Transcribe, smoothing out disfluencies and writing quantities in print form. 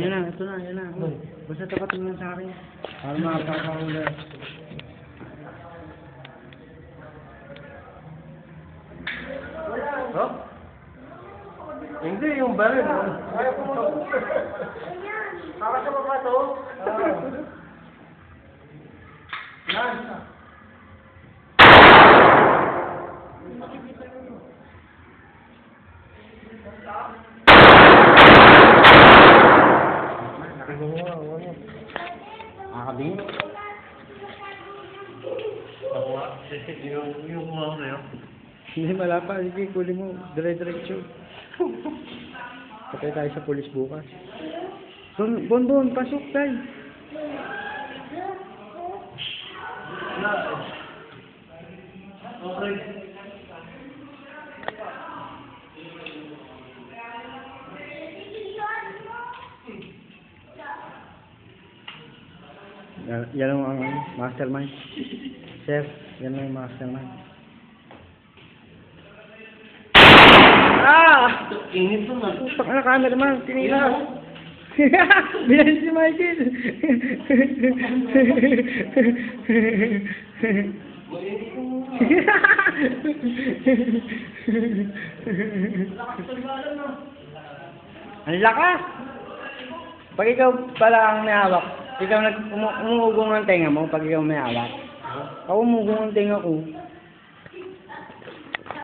Yan na, ito na, yan na. Basta tapat mo lang sa akin. Para makapakahuli. Oh? Hindi, yung baril. Ayaw ko mo. Saka sa mga to. Yan. Akabing. Yung mga na yun. Hindi, wala pa. Sige, kunin mo. Dire-diretso. Patay tayo sa pulis bukas. Bon, pasok tayo. Okay. Yan ang mastermind. Chef, yan ang mastermind. Ah! Init to na. Putak na cameraman, tinila. Bilang si Michael. Ang lakas! Pag ikaw pala ang may hawak, ikaw umuugong ng tenga mo pag ikaw may hawak. Ako umugong ang tenga ko.